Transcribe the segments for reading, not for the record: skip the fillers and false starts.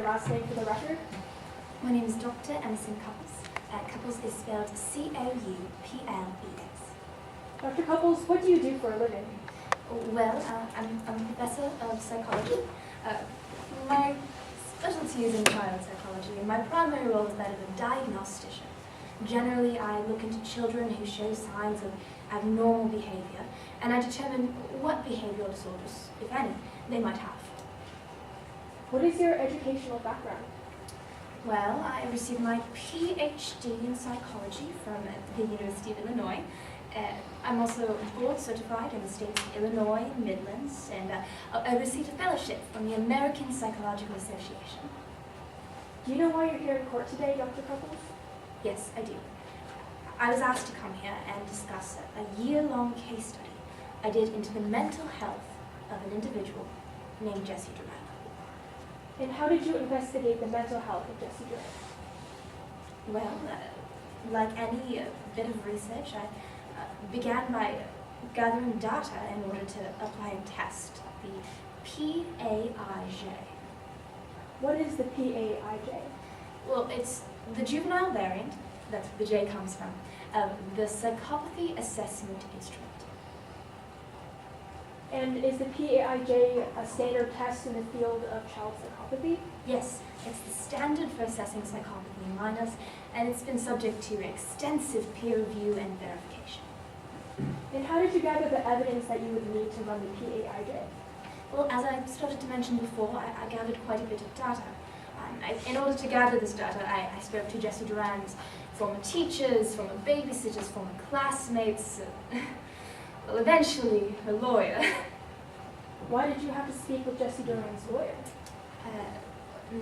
last name for the record? My name is Dr. Emerson Couples. Couples is spelled C-O-U-P-L-E-S. Dr. Couples, what do you do for a living? Well, I'm a professor of psychology. My specialty is in child psychology, and my primary role is that of a diagnostician. Generally, I look into children who show signs of abnormal behavior, and I determine what behavioral disorders, if any, they might have. What is your educational background? Well, I received my PhD in psychology from the University of Illinois. I'm also board certified in the states of Illinois and Midlands, and I received a fellowship from the American Psychological Association. Do you know why you're here in court today, Dr. Couples? Yes, I do. I was asked to come here and discuss a year-long case study I did into the mental health of an individual named Jesse Duran. And how did you investigate the mental health of Jesse Duran? Well, like any bit of research, I began by gathering data in order to apply a test, the PAIJ. What is the PAIJ? Well, it's the juvenile variant, that's where the J comes from, of the Psychopathy Assessment Instrument. And is the PAIJ a standard test in the field of child psychopathy? Yes, it's the standard for assessing psychopathy in minors, and it's been subject to extensive peer review and verification. And how did you gather the evidence that you would need to run the PAIJ? Well, as I started to mention before, I gathered quite a bit of data. In order to gather this data, I spoke to Jesse Duran's former teachers, former babysitters, former classmates, well, eventually her lawyer. Why did you have to speak with Jesse Duran's lawyer?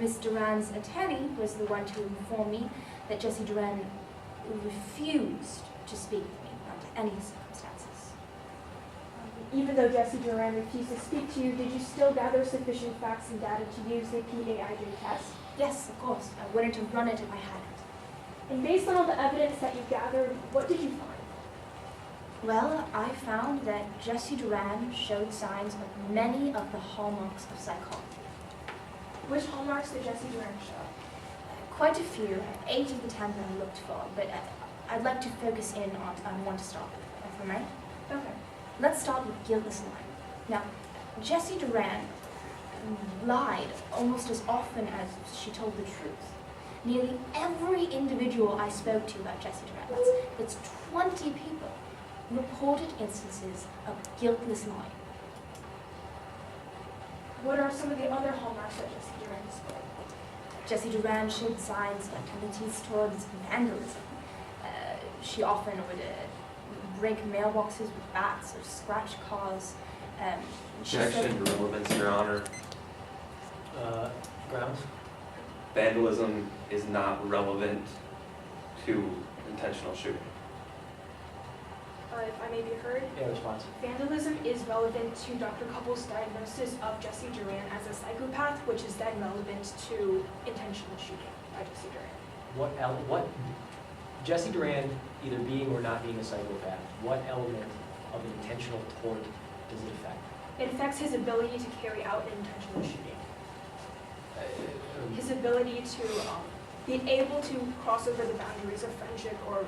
Ms. Duran's attorney was the one to inform me that Jesse Duran refused to speak with me under any circumstances. Even though Jesse Duran refused to speak to you, did you still gather sufficient facts and data to use the PAIJ test? Yes, of course. I wouldn't have run it if I hadn't. And based on all the evidence that you gathered, what did you find? Well, I found that Jesse Duran showed signs of many of the hallmarks of psychopathy. Which hallmarks did Jesse Duran show? Quite a few, 8 of the 10 that I looked for, but I'd like to focus in on one to start with, if I may. Okay. Let's start with guiltless lying. Now, Jesse Duran lied almost as often as she told the truth. Nearly every individual I spoke to about Jesse Duran, that's 20 people, reported instances of guiltless lying. What are some of the other hallmarks that Jesse Duran displayed? Jesse Duran showed signs of tendencies towards vandalism. She often would break mailboxes with bats or scratch cars. Objection to relevance, Your Honor. Grounds? Vandalism is not relevant to intentional shooting. If I may be heard, Yeah, response. vandalism is relevant to Dr. Couples' diagnosis of Jesse Duran as a psychopath, which is then relevant to intentional shooting by Jesse Duran. What Jesse Duran either being or not being a psychopath, what element of an intentional tort does it affect? It affects his ability to carry out an intentional shooting. His ability to be able to cross over the boundaries of friendship or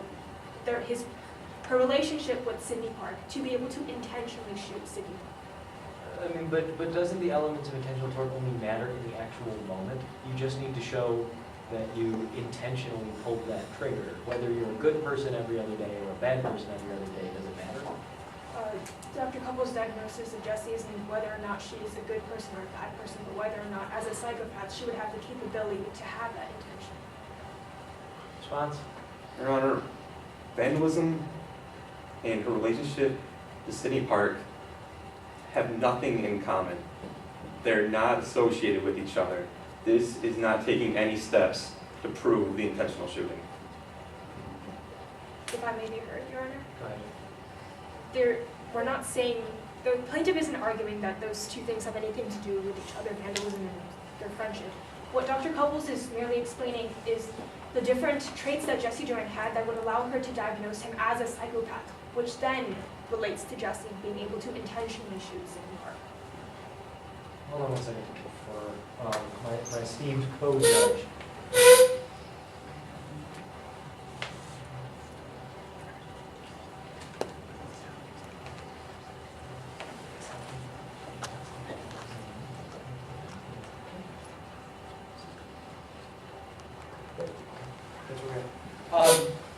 her relationship with Sydney Park, to be able to intentionally shoot Sydney Park. I mean, but doesn't the elements of intentional tort only matter in the actual moment? You just need to show that you intentionally pulled that trigger. Whether you're a good person every other day or a bad person every other day, does it matter? Dr. Couples' diagnosis of Jessie isn't whether or not she is a good person or a bad person, but whether or not, as a psychopath, she would have the capability to have that intention. Response? Your Honor, vandalism and her relationship to Sydney Park have nothing in common. They're not associated with each other. This is not taking any steps to prove the intentional shooting. If I may be heard, Your Honor? Go ahead. We're not saying, the plaintiff isn't arguing that those two things have anything to do with each other, vandalism and their friendship. What Dr. Couples is merely explaining is the different traits that Jesse Duran had that would allow her to diagnose him as a psychopath, which then relates to Jesse being able to intentionally shoot Sydney Park. Hold on one second before my esteemed co-judge.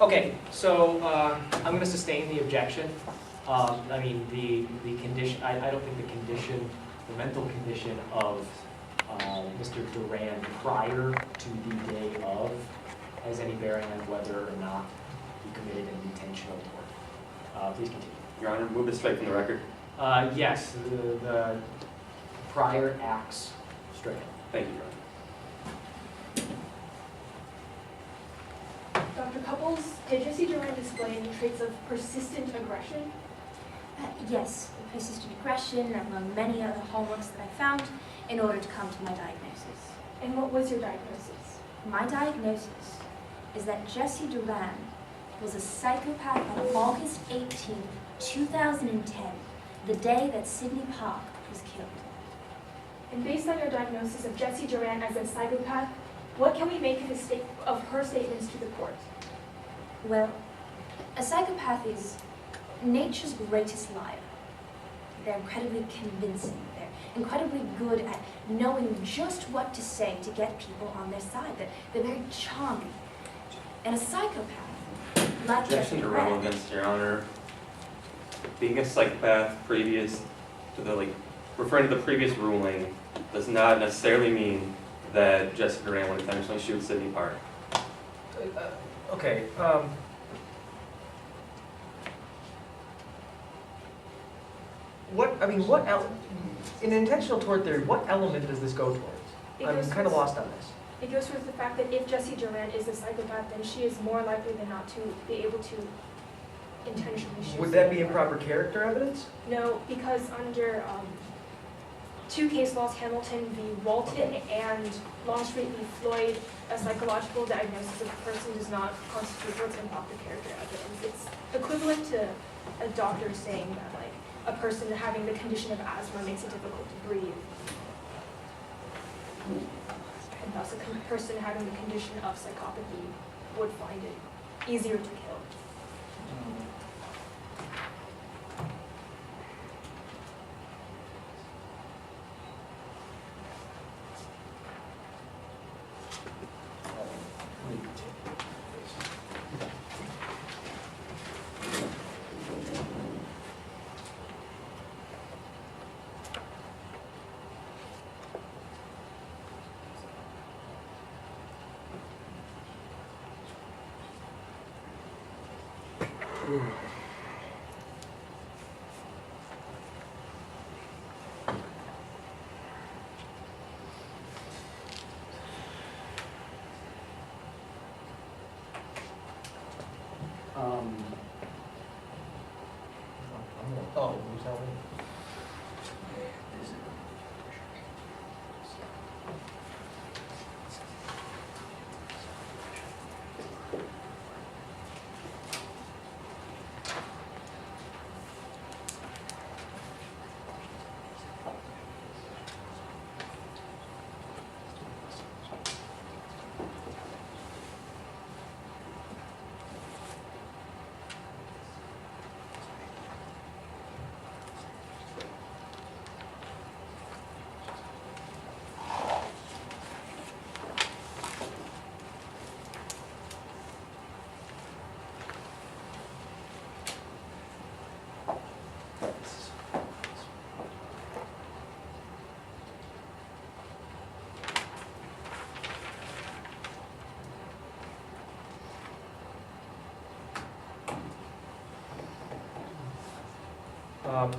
Okay, so I'm going to sustain the objection. I mean, the condition, I don't think the condition, the mental condition of Mr. Duran prior to the day of has any bearing on whether or not he committed an intentional tort. Please continue. Your Honor, move this straight from the record. Yes, the prior acts straight. Thank you, Your Honor. Dr. Couples, did Jesse Duran display any traits of persistent aggression? Yes, persistent aggression, among many other hallmarks that I found in order to come to my diagnosis. And what was your diagnosis? My diagnosis is that Jesse Duran was a psychopath on August 18, 2010, the day that Sydney Park was killed. And based on your diagnosis of Jesse Duran as a psychopath, what can we make of her statements to the court? Well, a psychopath is nature's greatest liar. They're incredibly convincing. They're incredibly good at knowing just what to say to get people on their side. They're very charming. And a psychopath, like Jesse Objection to Duran, relevance, Your Honor. Being a psychopath previous to the, referring to the previous ruling does not necessarily mean that Jesse Duran would intentionally shoot Sydney Park. Okay. In intentional tort theory, what element does this go towards? I'm kind of lost on this. It goes towards the fact that if Jesse Duran is a psychopath, then she is more likely than not to be able to intentionally shoot. Would that be Sydney Park. improper character evidence? No, because under two case laws, Hamilton v. Walton and Longstreet v. Floyd, a psychological diagnosis of a person does not constitute towards improper character evidence. It's equivalent to a doctor saying that, like, a person having the condition of asthma makes it difficult to breathe. And thus, a person having the condition of psychopathy would find it easier to kill. Oh, you tell me.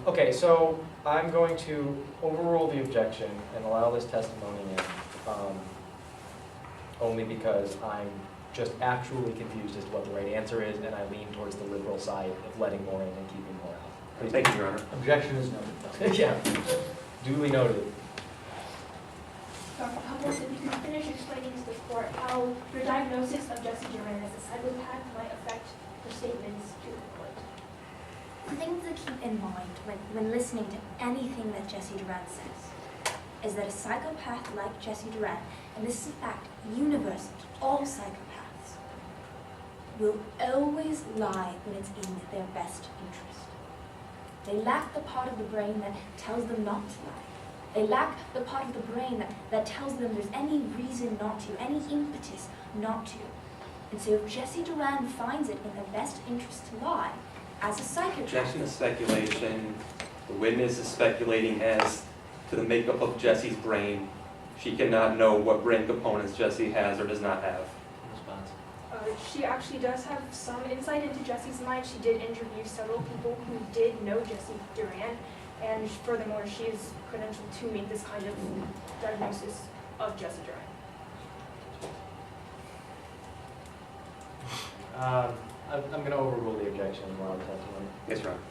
Okay, so I'm going to overrule the objection and allow this testimony in, only because I'm just actually confused as to what the right answer is, and I lean towards the liberal side of letting more in and keeping more out. Please. Thank you, Your Honor. Objection is noted. Yeah, duly noted. Dr. Couples, if you can finish explaining to the court how your diagnosis of Jesse Duran as a psychopath might affect her statements to the court. things to keep in mind when listening to anything that Jesse Duran says. is that a psychopath like Jesse Duran, and this is a fact universal to all psychopaths, will always lie when it's in their best interest. They lack the part of the brain that tells them not to lie. They lack the part of the brain that tells them there's any reason not to, any impetus not to. And so if Jesse Duran finds it in their best interest to lie, as a psychopath... Objection to speculation. The witness is speculating as to the makeup of Jesse's brain. She cannot know what brain components Jesse has or does not have. Response. She actually does have some insight into Jesse's mind. She did interview several people who did know Jesse Duran, and furthermore, she is credentialed to make this kind of diagnosis of Jesse Duran. I'm going to overrule the objection while I'm testimony. Yes, Your Honor.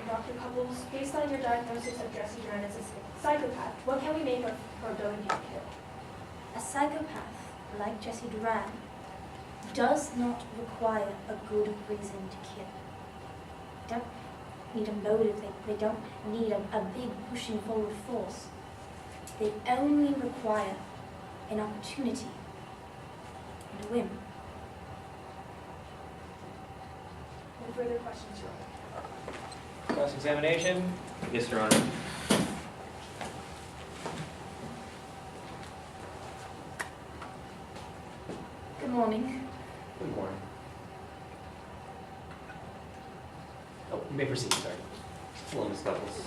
Dr. Couples, based on your diagnosis of Jesse Duran as a psychopath, what can we make of her ability to kill? A psychopath, like Jesse Duran, does not require a good reason to kill. They don't need a motive, they don't need a big pushing forward force. They only require an opportunity and a whim. Any further questions, Your Honor? Cross-examination. Yes, Your Honor. Good morning. Good morning. Oh, you may proceed, sorry. Hello, Ms. Couples.